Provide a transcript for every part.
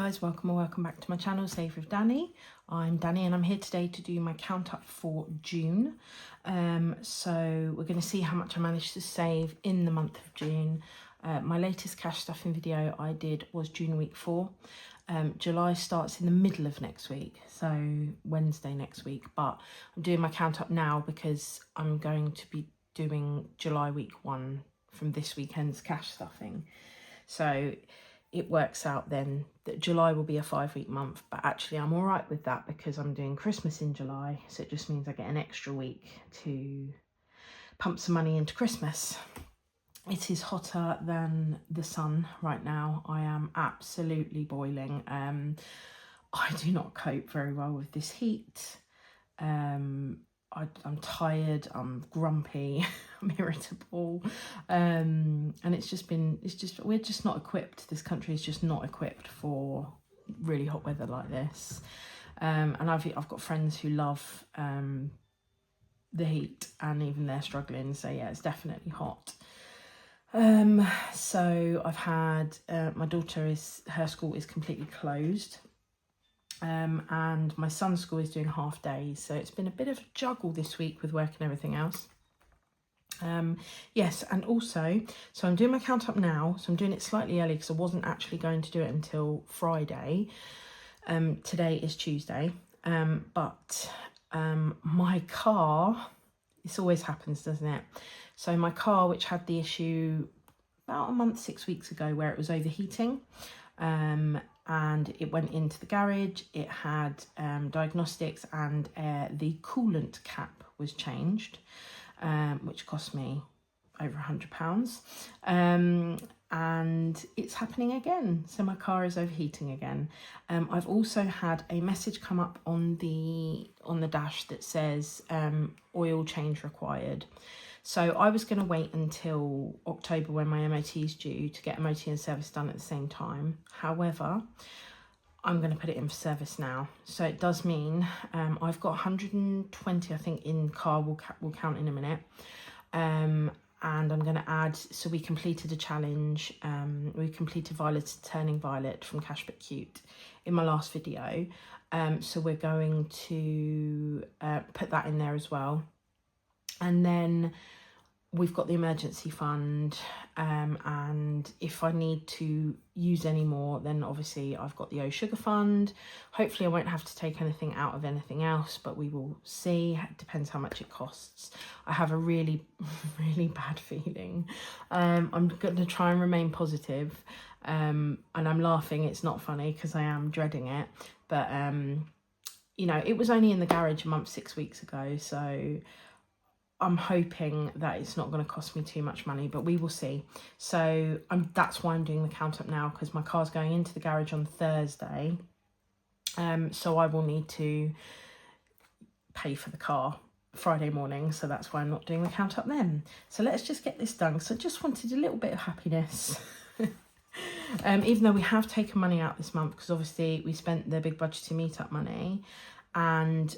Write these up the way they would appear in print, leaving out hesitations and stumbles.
guys, welcome or welcome back to my channel, Save with Danny. I'm Danny and I'm here today to do my count up for June. So we're going to see how much I managed to save in the month of June. My latest cash stuffing video I did was June week 4. July starts in the middle of next week, so Wednesday next week, but I'm doing my count up now because I'm going to be doing July week 1 from this weekend's cash stuffing. So it works out then that July will be a 5-week month, but actually I'm all right with that because I'm doing Christmas in July, so it just means I get an extra week to pump some money into Christmas. It is hotter than the sun right now. I am absolutely boiling. I do not cope very well with this heat. I'm tired, I'm grumpy, I'm irritable, and we're just not equipped. This country is just not equipped for really hot weather like this. And I've got friends who love the heat, and even they're struggling. So yeah, it's definitely hot. So I've had my her school is completely closed. And my son's school is doing half days, so it's been a bit of a juggle this week with work and everything else. Yes, and also, so I'm doing my count up now, so I'm doing it slightly early because I wasn't actually going to do it until Friday. Today is Tuesday, but my car, this always happens, doesn't it? So my car, which had the issue about a month, 6 weeks ago, where it was overheating, and it went into the garage. It had diagnostics, and the coolant cap was changed, which cost me over £100. And it's happening again. So my car is overheating again. I've also had a message come up on the dash that says oil change required. So I was going to wait until October when my MOT is due to get MOT and service done at the same time. However, I'm going to put it in for service now. So it does mean I've got 120, I think, in car. We'll count in a minute. And I'm going to add, so we completed a challenge. We completed Violet Turning Violet from Cash But Cute in my last video. So we're going to put that in there as well. And then we've got the emergency fund, and if I need to use any more, then obviously I've got the O Sugar fund. Hopefully I won't have to take anything out of anything else, but we will see. It depends how much it costs. I have a really, really bad feeling. I'm going to try and remain positive, and I'm laughing. It's not funny because I am dreading it, but you know, it was only in the garage a month, 6 weeks ago, so I'm hoping that it's not going to cost me too much money, but we will see. So that's why I'm doing the count up now, because my car's going into the garage on Thursday. So I will need to pay for the car Friday morning. So that's why I'm not doing the count up then. So let's just get this done. So I just wanted a little bit of happiness. Even though we have taken money out this month, because obviously we spent the big budgeting meetup money, and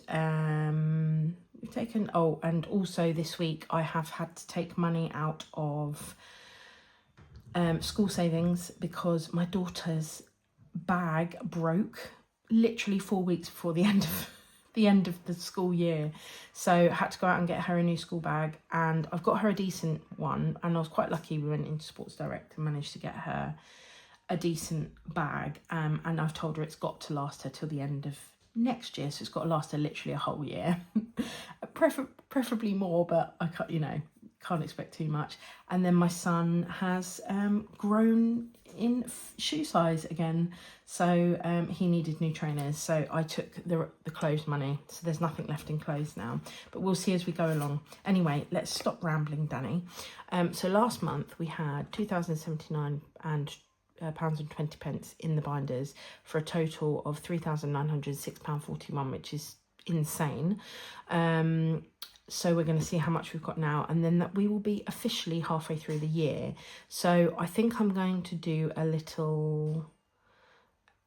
we've taken, oh, and also this week I have had to take money out of school savings because my daughter's bag broke literally 4 weeks before the end of the school year. So I had to go out and get her a new school bag, and I've got her a decent one, and I was quite lucky. We went into Sports Direct and managed to get her a decent bag, and I've told her it's got to last her till the end of next year, so it's got to last her literally a whole year. Preferably more, but I can't expect too much. And then my son has grown in shoe size again, so he needed new trainers, so I took the clothes money, so there's nothing left in clothes now, but we'll see as we go along. Anyway, let's stop rambling, Danny. So last month we had £2,079 pounds and 20 pence in the binders for a total of £3,906.41, which is insane. So we're going to see how much we've got now, and then that we will be officially halfway through the year. So I think I'm going to do a little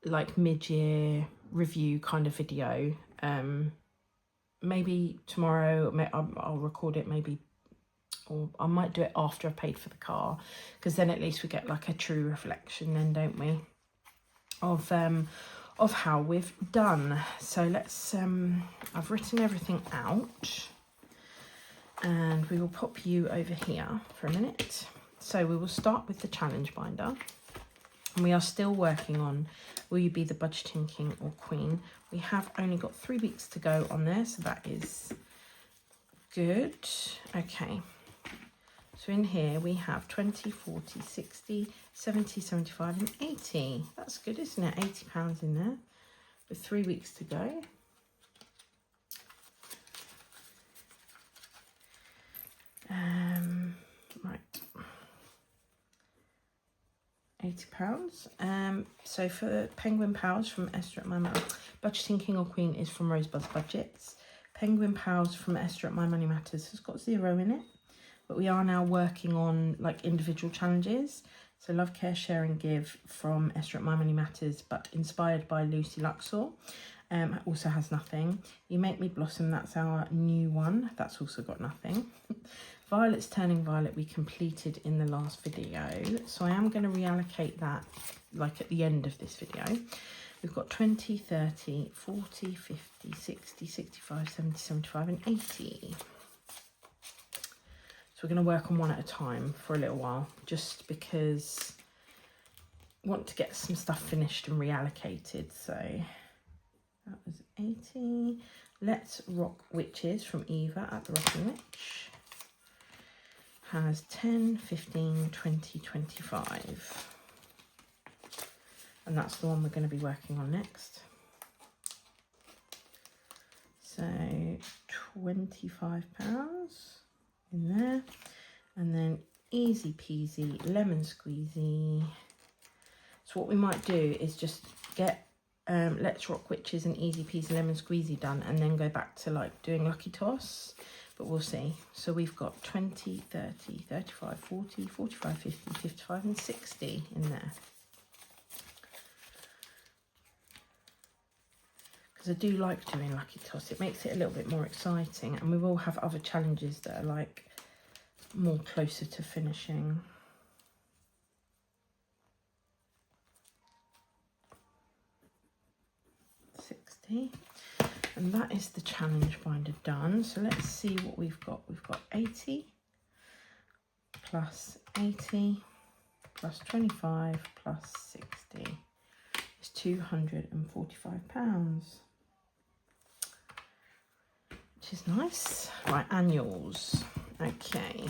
like mid-year review kind of video. Maybe tomorrow I'll record it, maybe, or I might do it after I've paid for the car, because then at least we get like a true reflection then, don't we? of how we've done. So let's, I've written everything out and we will pop you over here for a minute. So we will start with the challenge binder, and we are still working on will you be the budgeting king or queen. We have only got 3 weeks to go on there, so that is good. Okay, so in here we have 20, 40, 60, 70, 75 and 80. That's good, isn't it? £80 in there with 3 weeks to go. Right, £80. So for Penguin Pals from Esther at My Money, Budgeting King or Queen is from Rosebud's Budgets. Penguin Pals from Esther at My Money Matters has got 0 in it, but we are now working on like individual challenges. So Love, Care, Share and Give from Esther at My Money Matters, but inspired by Lucy Luxor. Also has nothing. You Make Me Blossom, that's our new one. That's also got nothing. Violet's Turning Violet we completed in the last video. So I am going to reallocate that like at the end of this video. We've got 20, 30, 40, 50, 60, 65, 70, 75 and 80. So we're going to work on one at a time for a little while, just because I want to get some stuff finished and reallocated. So that was 80. Let's Rock Witches from Eva at the Rockin Witch has 10, 15, 20, 25. And that's the one we're going to be working on next. So £25 in there. And then Easy Peasy, Lemon Squeezy. So what we might do is just get Let's Rock Witches and Easy Peasy Lemon Squeezy done, and then go back to like doing Lucky Toss, but we'll see. So we've got 20, 30, 35, 40, 45, 50, 55 and 60 in there. Because I do like doing Lucky Toss, it makes it a little bit more exciting, and we will have other challenges that are like more closer to finishing. And that is the challenge binder done. So let's see what we've got. We've got 80 plus 80 plus 25 plus 60 is £245, which is nice. Right, annuals. Okay,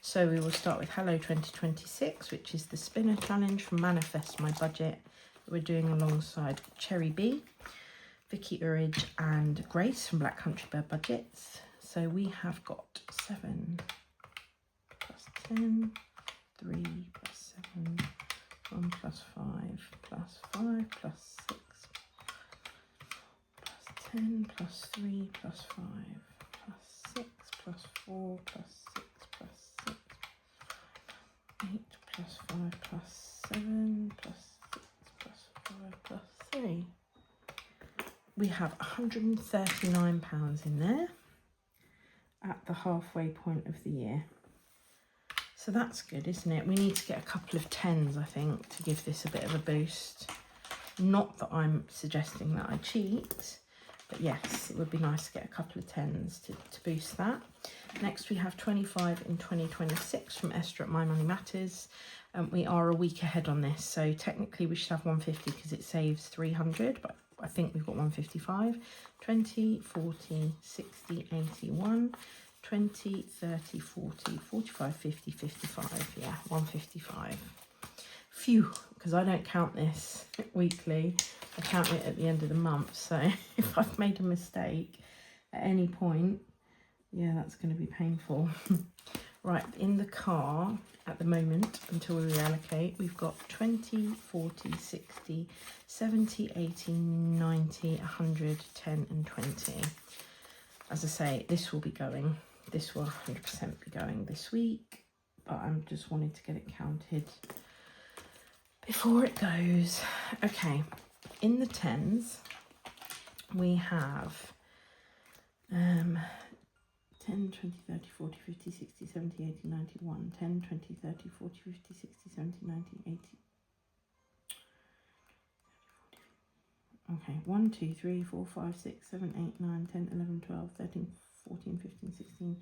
so we will start with Hello 2026, which is the spinner challenge from Manifest My Budget. We're doing alongside Cherry B, Vicky Urridge and Grace from Black Country Bird Budgets. So we have got 7 plus 10, 3 plus 7, 1 plus 5 plus 5 plus 6 plus 10 plus 3 plus 5 plus 6 plus 4 plus 6 plus 6, 8 plus 5 plus 7 plus 5 plus 3. We have £139 in there at the halfway point of the year. So that's good, isn't it? We need to get a couple of 10s, I think, to give this a bit of a boost. Not that I'm suggesting that I cheat, but yes, it would be nice to get a couple of 10s to boost that. Next we have 25 in 2026 from Esther at My Money Matters. We are a week ahead on this, so technically we should have 150 because it saves 300, but I think we've got 155. 20, 40, 60, 81, 20, 30, 40, 45, 50, 55. Yeah, 155. Phew, because I don't count this weekly. I count it at the end of the month, so if I've made a mistake at any point, yeah, that's going to be painful. Right, in the car at the moment, until we reallocate, we've got 20, 40, 60, 70, 80, 90, 100, 10 and 20. As I say, this will be going. This will 100% be going this week, but I just wanted to get it counted before it goes. Okay, in the 10s, we have 10, 20, 30, 40, 50, 60, 70, 80, 91, 10, 20, 30, 40, 50, 60, 70, 90, 80. Okay, 1, 2, 3, 4, 5, 6, 7, 8, 9, 10, 11, 12, 13, 14, 15, 16,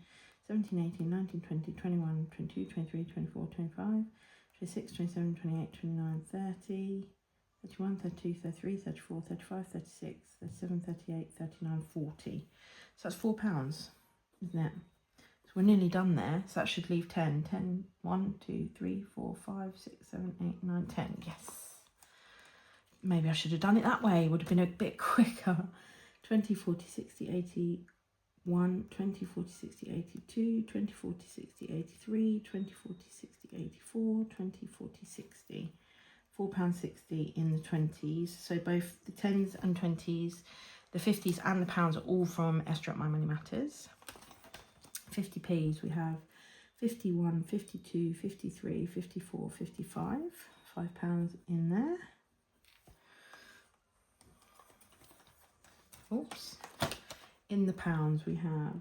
17, 18, 19, 20, 21, 22, 23, 24, 25, 26, 27, 28, 29, 30, 31, 32, 33, 34, 35, 36, 37, 38, 39, 40. So that's £4, isn't it? So we're nearly done there. So that should leave 10. 10, 1, 2, 3, 4, 5, 6, 7, 8, 9, 10. Yes. Maybe I should have done it that way. Would have been a bit quicker. 20, 40, 60, 81, 20, 40, 60, 82, 20, 40, 60, 83, 20, 40, 60, 84, 20, 40, 60. £4.60 in the 20s. So both the 10s and 20s, the 50s and the pounds are all from Esther at My Money Matters. 50p's we have 51, 52, 53, 54, 55. £5 in there. Oops. In the pounds we have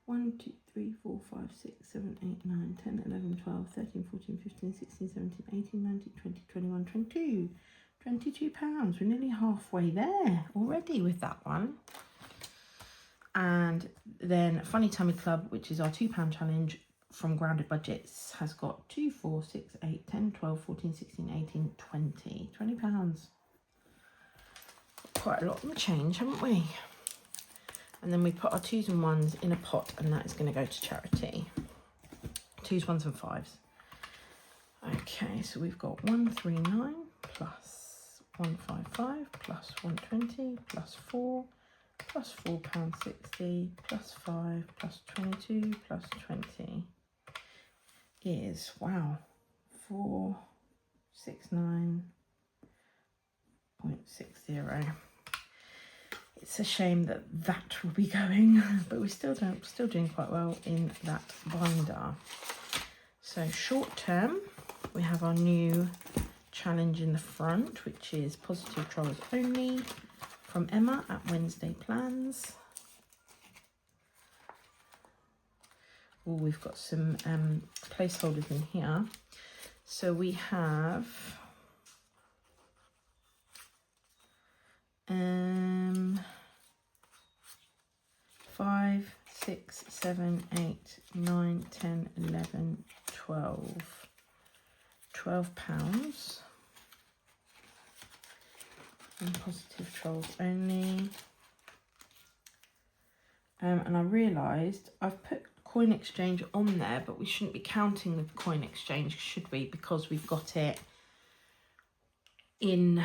1, 2, 3, 4, 5, 6, 7, 8, 9, 10, 11, 12, 13, 14, 15, 16, 17, 18, 19, 20, 21, 22. £22. We're nearly halfway there already with that one. And then Funny Tummy Club, which is our £2 challenge from Grounded Budgets, has got 2, 4, 6, 8, 10, 12, 14, 16, 18, 20. £20. Quite a lot of change, haven't we? And then we put our 2s and 1s in a pot, and that is going to go to charity. 2s, 1s and 5s. Okay, so we've got 139 plus 155 plus 120 plus 4 plus £4.60 plus 5 plus 22 plus 20 is, wow, 469.60. It's a shame that that will be going, but we're still doing quite well in that binder. So short term, we have our new challenge in the front, which is Positive Trolls Only from Emma at Wednesday Plans. Oh, we've got some placeholders in here. So we have 5, 6, 7, 8, 9, 10, 11, 12. £12 and Positive Trolls Only. And I realised I've put coin exchange on there, but we shouldn't be counting the coin exchange, should we? Because we've got it in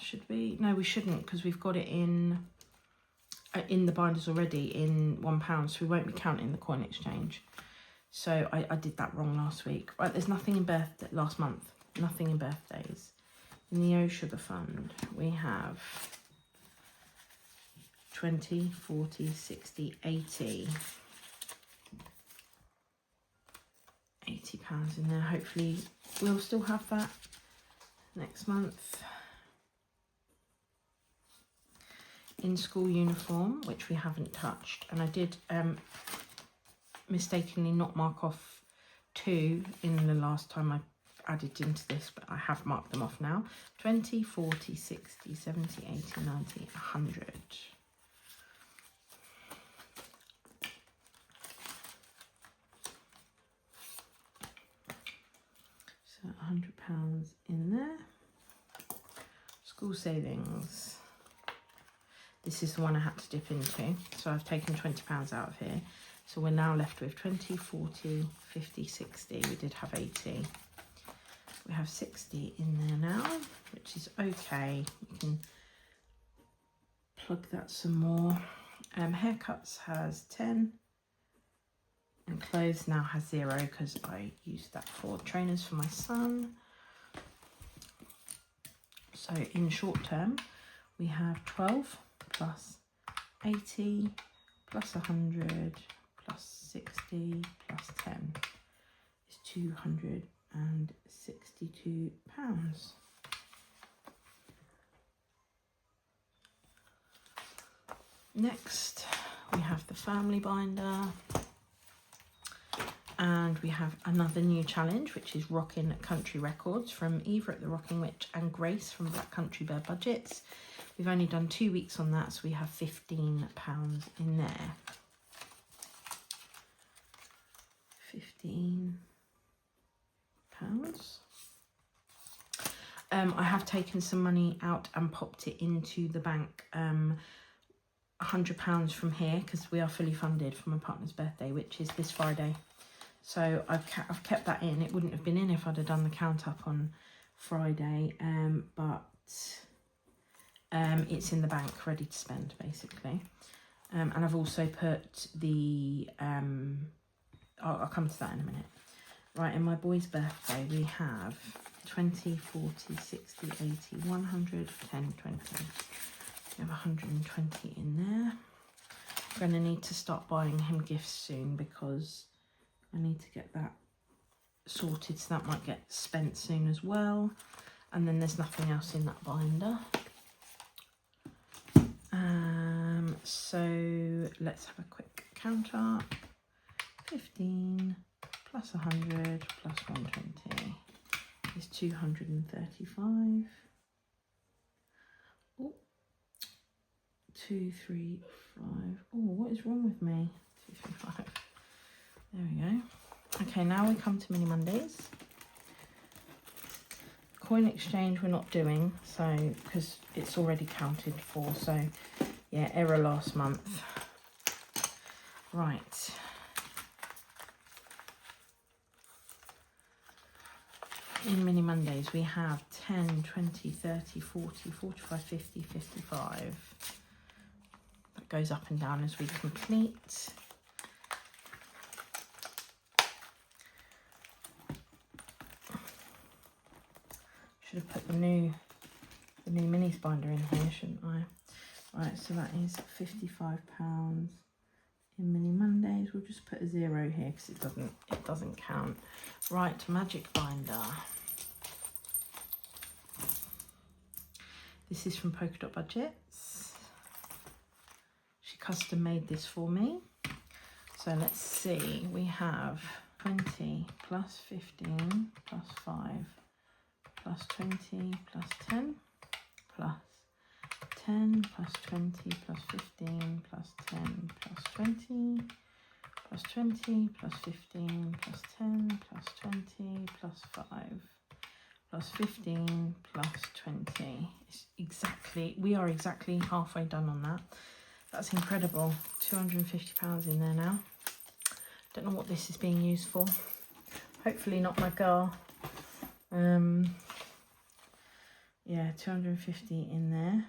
should we? No, we shouldn't, because we've got it in the binders already in £1, so we won't be counting the coin exchange. So I did that wrong last week. Right, there's nothing in last month, nothing in birthdays. In the O Sugar Fund, we have 20, 40, 60, 80. £80 in there. Hopefully we'll still have that next month. In school uniform, which we haven't touched, and I did mistakenly not mark off 2 in the last time I added into this, but I have marked them off now. 20, 40, 60, 70, 80, 90, 100. So £100 in there. School savings. This is the one I had to dip into, so I've taken £20 out of here. So we're now left with 20, 40, 50, 60. We did have 80. We have 60 in there now, which is okay. We can plug that some more. Haircuts has 10. And clothes now has 0, because I used that for trainers for my son. So in short term, we have 12 plus 80 plus 100 plus 60 plus 10 is £262. Next, we have the family binder. And we have another new challenge, which is Rockin Country Records from Eva at the Rocking Witch and Grace from Black Country Bear Budgets. We've only done 2 weeks on that, so we have £15 in there. £15. I have taken some money out and popped it into the bank. £100 from here, because we are fully funded for my partner's birthday, which is this Friday. So I've kept that in. It wouldn't have been in if I'd have done the count up on Friday, but it's in the bank ready to spend, basically. And I've also put the I'll come to that in a minute. Right, in my boy's birthday we have 20, 40, 60, 80, 100, 10, 20. We have 120 in there. I'm going to need to start buying him gifts soon, because I need to get that sorted, so that might get spent soon as well. And then there's nothing else in that binder. So let's have a quick count up. 15 plus 100 plus 120 is 235. Oh, 2, 3, 5. Oh, what is wrong with me? 2, 3, 5. There we go. Okay, now we come to Mini Mondays. Coin exchange we're not doing, so because it's already counted for. So yeah, error last month. Right. In Mini Mondays we have 10, 20, 30, 40, 45, 50, 55. That goes up and down as we complete. Should have put the new minis binder in here, shouldn't I? Right, so that is £55 in Mini Mondays. We'll just put a 0 here because it doesn't count. Right, magic binder. This is from Polka Dot Budgets. She custom made this for me. So let's see. We have 20 plus 15 plus 5 plus 20 plus 10 plus 10 plus 20 plus 15 plus 10 plus 20 plus 20 plus 15 plus 10 plus 20 plus 5 plus 15 plus 20. It's exactly, we are exactly halfway done on that. That's incredible. £250 in there now. Don't know what this is being used for. Hopefully not my girl. Yeah, 250 in there.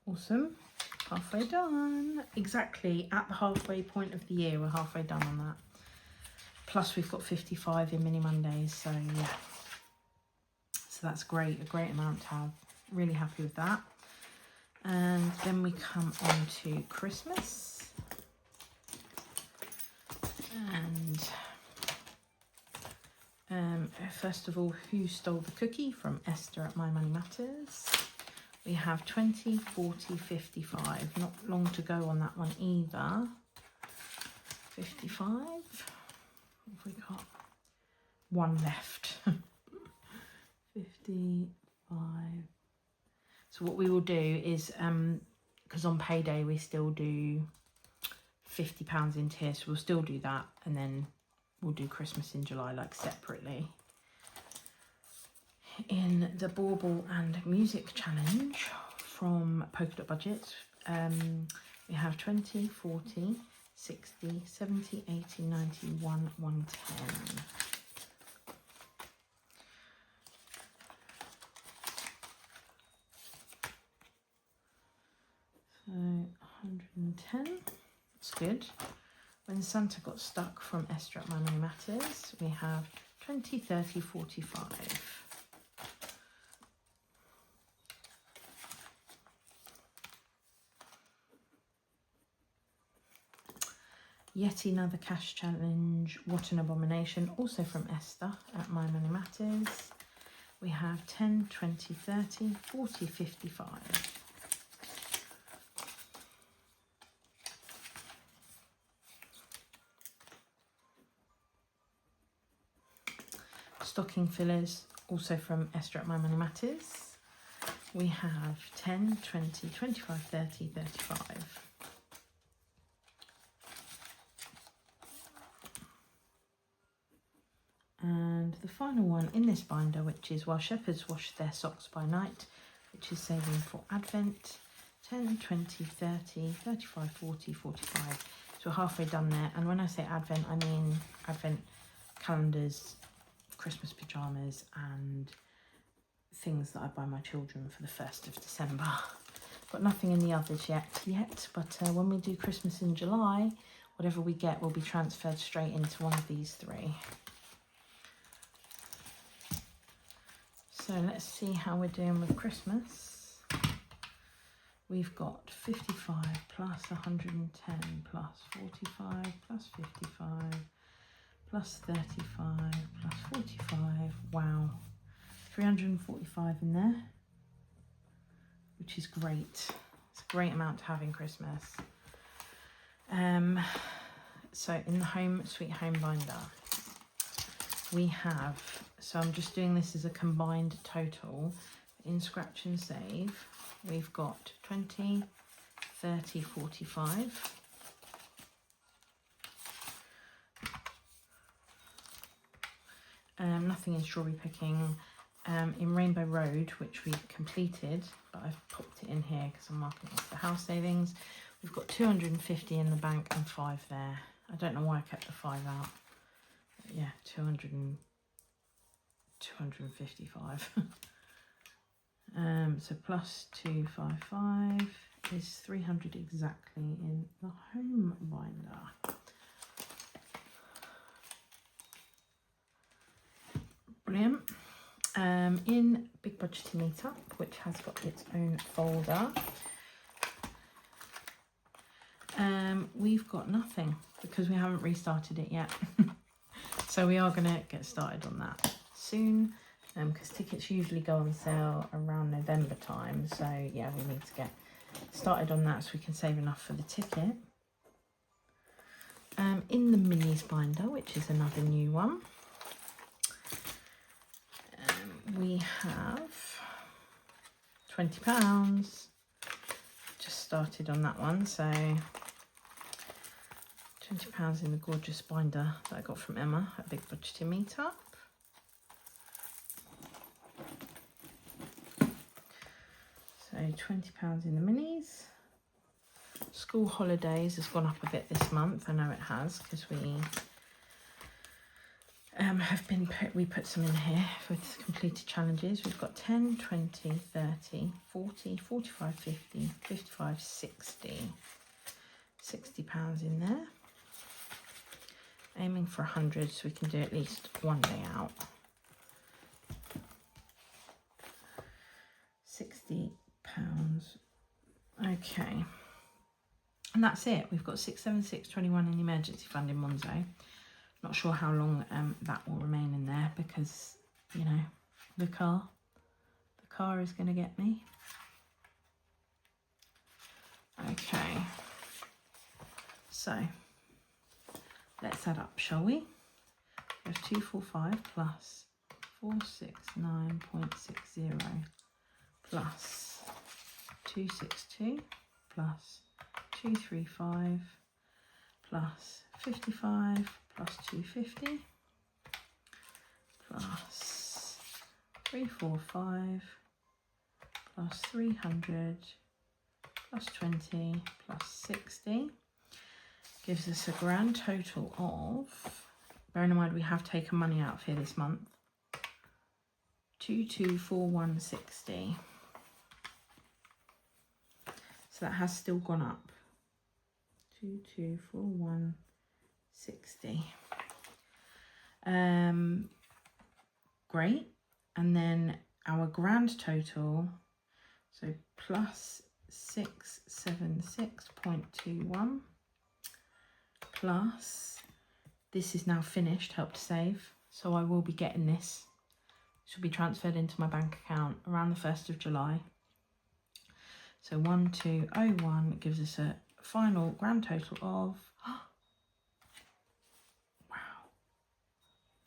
Awesome. Halfway done. Exactly at the halfway point of the year, we're halfway done on that. Plus we've got 55 in Mini Mondays, so yeah. So that's great, a great amount to have. Really happy with that. And then we come on to Christmas. And first of all, Who Stole the Cookie from Esther at My Money Matters. We have 20, 40, 55. Not long to go on that one either. 55. Have we got one left? 55. So what we will do is, because on payday we still do £50 in tier, so we'll still do that, and then we'll do Christmas in July, like separately. In the Bauble and Music Challenge from Polka Dot Budgets, we have 20, 40, 60, 70, 80, 90, 110. So 110, that's good. When Santa Got Stuck from Esther at My Money Matters, we have 20, 30, 45. Yet another cash challenge, What an Abomination, also from Esther at My Money Matters. We have 10, 20, 30, 40, 55. stocking fillers, also from Esther at My Money Matters. We have 10, 20, 25, 30, 35. And the final one in this binder, which is While Shepherds Wash Their Socks by Night, which is saving for Advent. 10, 20, 30, 35, 40, 45. So we're halfway done there. And when I say Advent, I mean Advent calendars, Christmas pyjamas, and things that I buy my children for the 1st of December. Got nothing in the others yet, but when we do Christmas in July, whatever we get will be transferred straight into one of these 3. So let's see how we're doing with Christmas. We've got 55 plus 110 plus 45 plus 55 plus 35 plus 45. Wow, 345 in there, which is great. It's a great amount to have in Christmas. So in the Home Sweet Home binder, we have, so I'm just doing this as a combined total. In Scratch and Save, we've got 20, 30, 45. Nothing in Strawberry Picking. In Rainbow Road, which we completed, but I've popped it in here because I'm marking it for house savings. We've got 250 in the bank and 5 there. I don't know why I kept the 5 out. But yeah, 255. So plus 255 is 300 exactly in the Home binder. Brilliant. In Big Budgeting Meetup, which has got its own folder, we've got nothing because we haven't restarted it yet. So we are going to get started on that soon, because tickets usually go on sale around November time. So yeah, we need to get started on that so we can save enough for the ticket. In the Minis binder, which is another new one, we have £20. Just started on that one, so £20 in the gorgeous binder that I got from Emma at Big Budgeting Meetup. So £20 in the Minis. School holidays has gone up a bit this month. I know it has, because we put some in here with completed challenges. We've got 10, 20, 30, 40, 45, 50, 55, 60. £60 in there. Aiming for 100 so we can do at least one day out. £60. Okay. And that's it. We've got 676.21 in the emergency fund in Monzo. Not sure how long that will remain in there because, you know, the car is going to get me. Okay, so let's add up, shall we? We have 245 plus 469.60 plus 262 plus 235 plus 55 plus 250 plus 345 plus 300 plus 20 plus 60 gives us a grand total of, bearing in mind we have taken money out of here this month, 224160. So that has still gone up. 224160. Great. And then our grand total, so plus 676.21 plus, this is now finished, Help to Save, so I will be getting this. It will be transferred into my bank account around the 1st of July. So 1201 gives us a final grand total of, wow,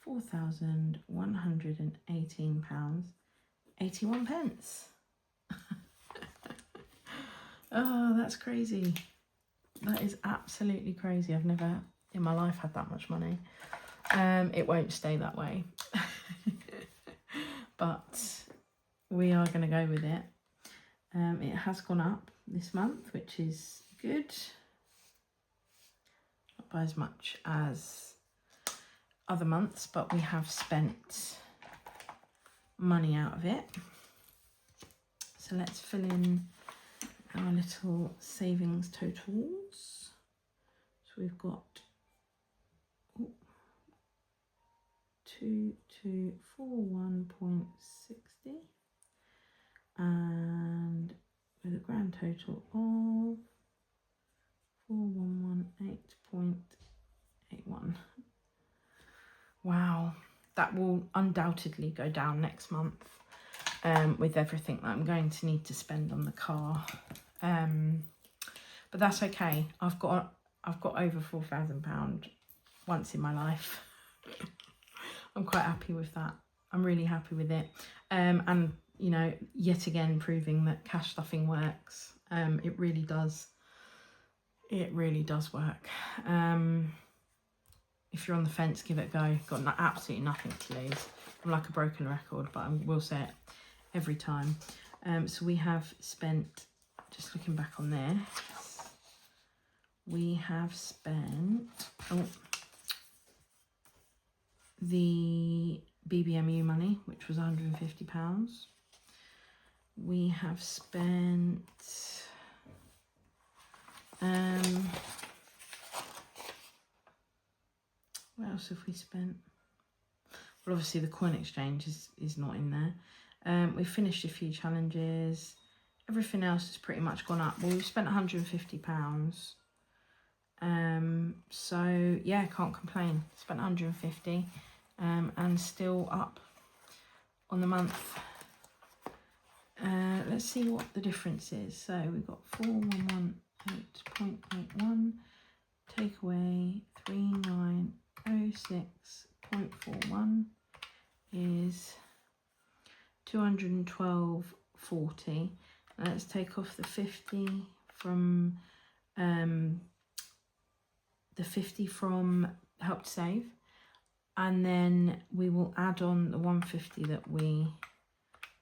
£4,118.81. Oh, that's crazy. That is absolutely crazy. I've never in my life had that much money. It won't stay that way. But we are going to go with it. It has gone up this month, which is good. Not by as much as other months, but we have spent money out of it. So let's fill in our little savings totals. So we've got 2241.60 and with a grand total of 4118.81. Wow, that will undoubtedly go down next month with everything that I'm going to need to spend on the car. But that's okay. I've got over £4,000 once in my life. I'm quite happy with that. I'm really happy with it. And you know, yet again proving that cash stuffing works. It really does. It really does work. If you're on the fence, give it a go. Got absolutely nothing to lose. I'm like a broken record, but I will say it every time. So we have spent, just looking back on this, we have spent the BBMU money, which was £150. We have spent what else have we spent? Well, obviously the coin exchange is not in there. We've finished a few challenges. Everything else has pretty much gone up. Well, we've spent £150. So yeah, can't complain. Spent 150 and still up on the month. Let's see what the difference is. So we've got 4118.81, take away 3906.41 is 212.40. Let's take off the 50 from Help to Save, and then we will add on the 150 that we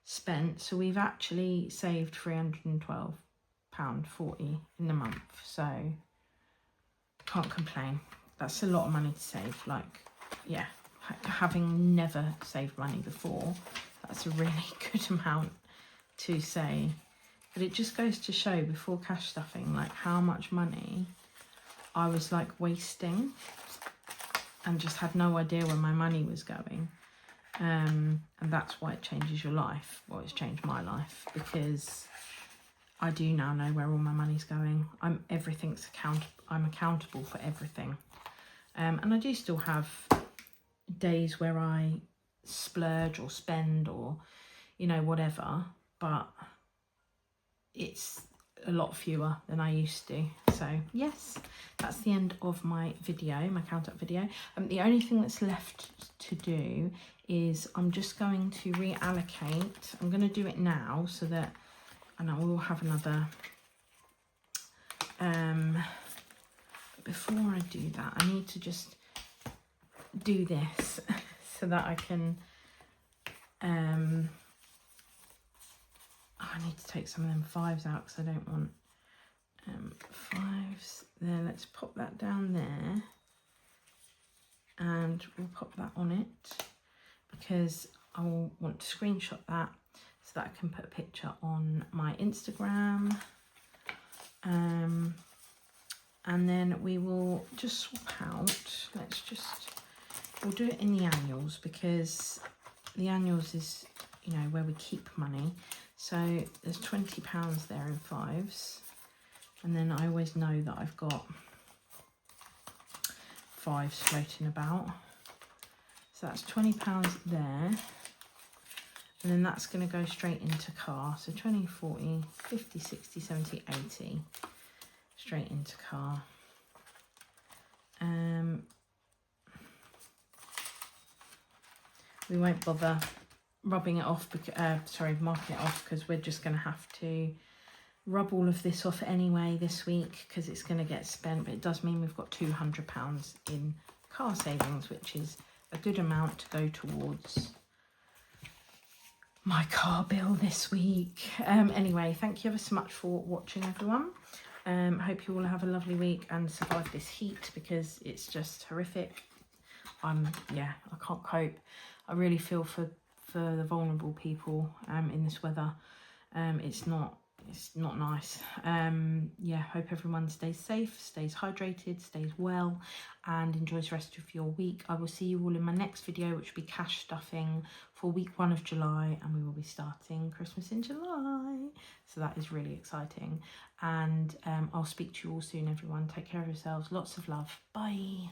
spent. So we've actually saved £312.40 in the month, so can't complain. That's a lot of money to save. Like, yeah, having never saved money before, that's a really good amount to say. But it just goes to show, before cash stuffing, like how much money I was like wasting and just had no idea where my money was going. And that's why it changes your life. Well, it's changed my life, because I do now know where all my money's going. I'm accountable for everything. And I do still have days where I splurge or spend or, you know, whatever, but it's a lot fewer than I used to. So yes, that's the end of my video, my count up video. The only thing that's left to do is I'm just going to reallocate. I'm going to do it now so that, and I will have another, before I do that, I need to just do this so that I can, I need to take some of them 5s out because I don't want 5s there. Let's pop that down there and we'll pop that on it, because I will want to screenshot that so that I can put a picture on my Instagram. And then we will just swap out. We'll do it in the annuals, because the annuals is, you know, where we keep money. So there's £20 there in 5s. And then I always know that I've got 5s floating about. So that's £20 there. And then that's going to go straight into car. So 20, 40, 50, 60, 70, 80. Straight into car. we won't bother rubbing it off, marking it off, because we're just going to have to rub all of this off anyway this week because it's going to get spent. But it does mean we've got £200 in car savings, which is a good amount to go towards my car bill this week. Anyway, thank you ever so much for watching, everyone. Hope you all have a lovely week and survive this heat because it's just horrific. Yeah, I can't cope. I really feel for the vulnerable people in this weather. It's not nice. Yeah, hope everyone stays safe, stays hydrated, stays well, and enjoys the rest of your week. I will see you all in my next video, which will be cash stuffing for week 1 of July, and we will be starting Christmas in July, so that is really exciting. And I'll speak to you all soon, everyone. Take care of yourselves. Lots of love. Bye.